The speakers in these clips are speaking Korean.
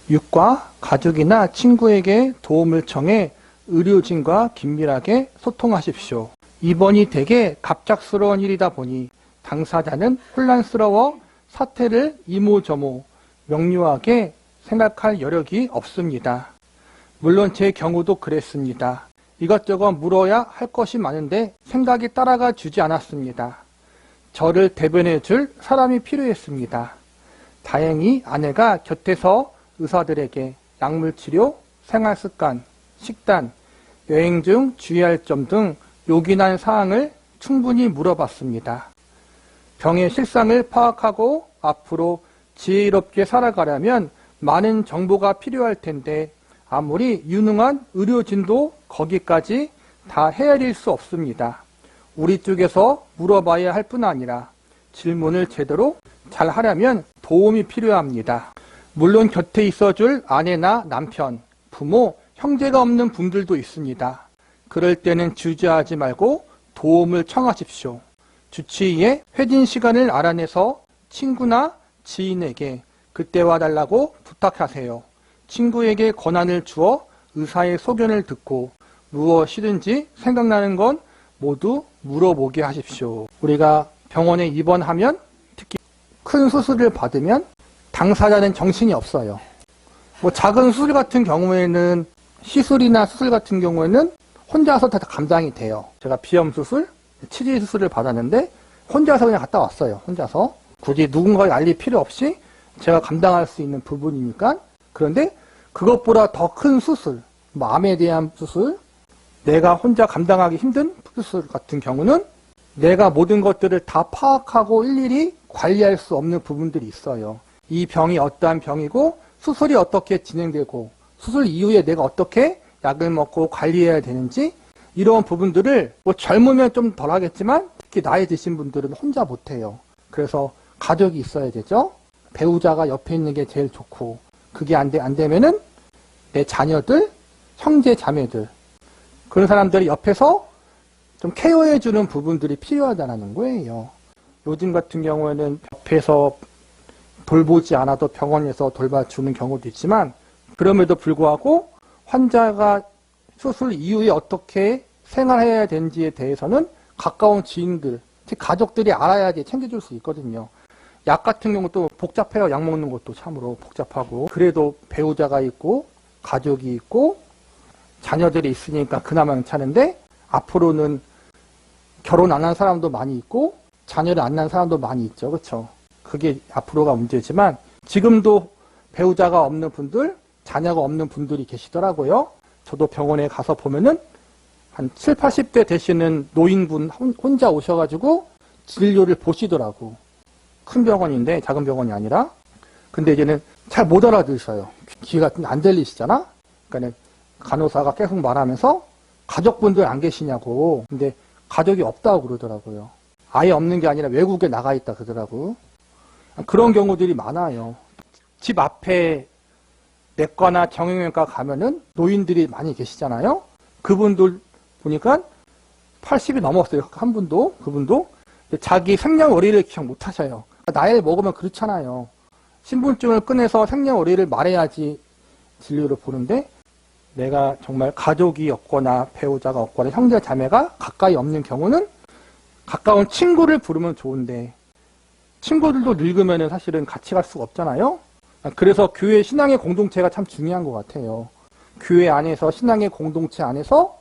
6과 가족이나 친구에게 도움을 청해 의료진과 긴밀하게 소통하십시오. 입원이 되게 갑작스러운 일이다 보니 당사자는 혼란스러워 사태를 이모저모 명료하게 생각할 여력이 없습니다. 물론 제 경우도 그랬습니다. 이것저것 물어야 할 것이 많은데 생각이 따라가 주지 않았습니다. 저를 대변해 줄 사람이 필요했습니다. 다행히 아내가 곁에서 의사들에게 약물치료, 생활습관, 식단, 여행 중 주의할 점 등 요긴한 사항을 충분히 물어봤습니다. 병의 실상을 파악하고 앞으로 지혜롭게 살아가려면 많은 정보가 필요할 텐데 아무리 유능한 의료진도 거기까지 다 헤아릴 수 없습니다. 우리 쪽에서 물어봐야 할 뿐 아니라 질문을 제대로 잘 하려면 도움이 필요합니다. 물론 곁에 있어줄 아내나 남편, 부모, 형제가 없는 분들도 있습니다. 그럴 때는 주저하지 말고 도움을 청하십시오. 주치의의 회진 시간을 알아내서 친구나 지인에게 그때 와달라고 부탁하세요. 친구에게 권한을 주어 의사의 소견을 듣고 무엇이든지 생각나는 건 모두 물어보게 하십시오. 우리가 병원에 입원하면 특히 큰 수술을 받으면 당사자는 정신이 없어요. 작은 수술 같은 경우에는 시술이나 수술 같은 경우에는 혼자서 다 감당이 돼요. 제가 비염 수술, 치질 수술을 받았는데 혼자서 그냥 갔다 왔어요. 혼자서. 굳이 누군가에 알릴 필요 없이 제가 감당할 수 있는 부분이니까. 그런데 그것보다 더 큰 수술, 암에 대한 수술, 내가 혼자 감당하기 힘든 수술 같은 경우는 내가 모든 것들을 다 파악하고 일일이 관리할 수 없는 부분들이 있어요. 이 병이 어떠한 병이고 수술이 어떻게 진행되고 수술 이후에 내가 어떻게 약을 먹고 관리해야 되는지 이런 부분들을 젊으면 좀 덜 하겠지만 특히 나이 드신 분들은 혼자 못해요. 그래서 가족이 있어야 되죠. 배우자가 옆에 있는 게 제일 좋고 그게 안 되면은 내 자녀들, 형제, 자매들 그런 사람들이 옆에서 좀 케어해주는 부분들이 필요하다는 거예요. 요즘 같은 경우에는 옆에서 돌보지 않아도 병원에서 돌봐주는 경우도 있지만 그럼에도 불구하고 환자가 수술 이후에 어떻게 생활해야 되는지에 대해서는 가까운 지인들, 특히 가족들이 알아야지 챙겨줄 수 있거든요. 약 같은 경우도 복잡해요. 약 먹는 것도 참으로 복잡하고 그래도 배우자가 있고 가족이 있고 자녀들이 있으니까 그나마 괜찮은데 앞으로는 결혼 안 한 사람도 많이 있고 자녀를 안 낳은 사람도 많이 있죠. 그렇죠? 그게 앞으로가 문제지만 지금도 배우자가 없는 분들, 자녀가 없는 분들이 계시더라고요. 저도 병원에 가서 보면은 한 70, 80대 되시는 노인분 혼자 오셔가지고 진료를 보시더라고. 큰 병원인데 작은 병원이 아니라. 근데 이제는 잘 못 알아들으셔요. 귀가 안 들리시잖아? 그러니까 간호사가 계속 말하면서 가족분들 안 계시냐고. 근데 가족이 없다고 그러더라고요. 아예 없는 게 아니라 외국에 나가 있다 그러더라고. 그런 경우들이 많아요. 집 앞에 내과나 정형외과 가면은 노인들이 많이 계시잖아요. 그분들 보니까 80이 넘었어요. 한 분도, 그분도. 자기 생년월일을 기억 못 하셔요. 나이를 먹으면 그렇잖아요. 신분증을 꺼내서 생년월일을 말해야지 진료를 보는데 내가 정말 가족이 없거나 배우자가 없거나 형제 자매가 가까이 없는 경우는 가까운 친구를 부르면 좋은데 친구들도 늙으면 사실은 같이 갈 수가 없잖아요. 그래서 교회 신앙의 공동체가 참 중요한 것 같아요. 교회 안에서 신앙의 공동체 안에서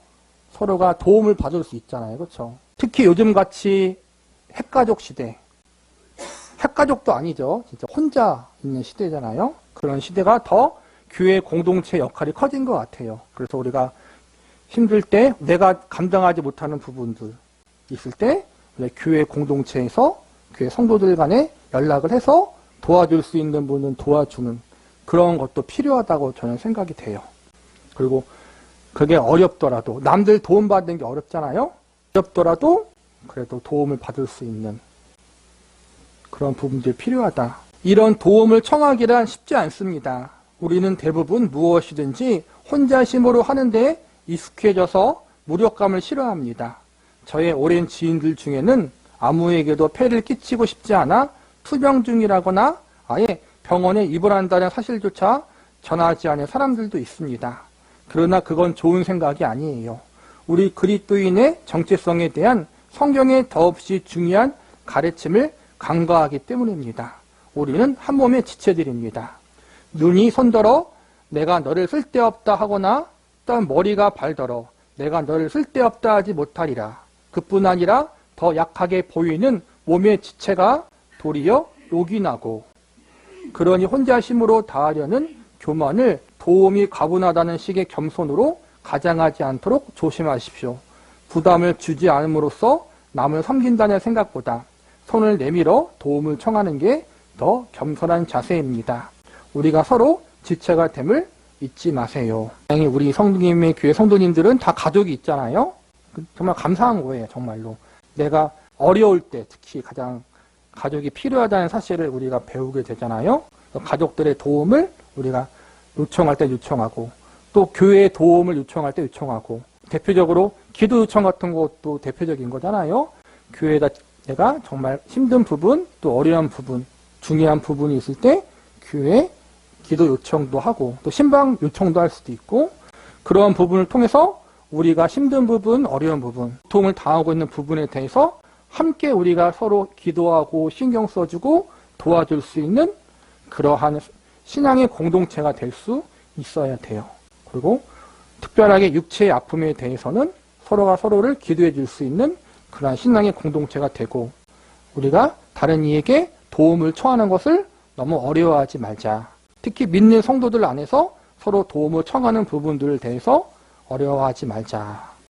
서로가 도움을 받을 수 있잖아요. 그렇죠? 특히 요즘같이 핵가족 시대, 핵가족도 아니죠. 진짜 혼자 있는 시대잖아요. 그런 시대가 더 교회 공동체 역할이 커진 것 같아요. 그래서 우리가 힘들 때 내가 감당하지 못하는 부분들 있을 때 교회 공동체에서 교회 성도들 간에 연락을 해서 도와줄 수 있는 분은 도와주는 그런 것도 필요하다고 저는 생각이 돼요. 그리고 그게 어렵더라도 남들 도움받는 게 어렵잖아요. 어렵더라도 그래도 도움을 받을 수 있는 그런 부분들이 필요하다. 이런 도움을 청하기란 쉽지 않습니다. 우리는 대부분 무엇이든지 혼자심으로 하는데 익숙해져서 무력감을 싫어합니다. 저의 오랜 지인들 중에는 아무에게도 폐를 끼치고 싶지 않아 투병 중이라거나 아예 병원에 입원한다는 사실조차 전하지 않은 사람들도 있습니다. 그러나 그건 좋은 생각이 아니에요. 우리 그리스도인의 정체성에 대한 성경의 더없이 중요한 가르침을 간과하기 때문입니다. 우리는 한 몸의 지체들입니다. 눈이 손더러 내가 너를 쓸데없다 하거나 또한 머리가 발더러 내가 너를 쓸데없다 하지 못하리라. 그뿐 아니라 더 약하게 보이는 몸의 지체가 도리어 요긴하고, 그러니 혼자 힘으로 다하려는 교만을 도움이 가분하다는 식의 겸손으로 가장하지 않도록 조심하십시오. 부담을 주지 않음으로써 남을 섬긴다는 생각보다 손을 내밀어 도움을 청하는 게 더 겸손한 자세입니다. 우리가 서로 지체가 됨을 잊지 마세요. 다행히 우리 성도님의 교회 성도님들은 다 가족이 있잖아요. 정말 감사한 거예요. 정말로. 내가 어려울 때 특히 가장 가족이 필요하다는 사실을 우리가 배우게 되잖아요. 가족들의 도움을 우리가 요청할 때 요청하고, 또 교회의 도움을 요청할 때 요청하고, 대표적으로 기도 요청 같은 것도 대표적인 거잖아요. 교회에다 내가 정말 힘든 부분, 또 어려운 부분, 중요한 부분이 있을 때 교회에 기도 요청도 하고, 또 신방 요청도 할 수도 있고, 그러한 부분을 통해서 우리가 힘든 부분, 어려운 부분, 고통을 당하고 있는 부분에 대해서 함께 우리가 서로 기도하고 신경 써주고 도와줄 수 있는 그러한 신앙의 공동체가 될 수 있어야 돼요. 그리고 특별하게 육체의 아픔에 대해서는 서로가 서로를 기도해 줄 수 있는 그러한 신앙의 공동체가 되고, 우리가 다른 이에게 도움을 청하는 것을 너무 어려워하지 말자. 특히 믿는 성도들 안에서 서로 도움을 청하는 부분들에 대해서 어려워하지 말자.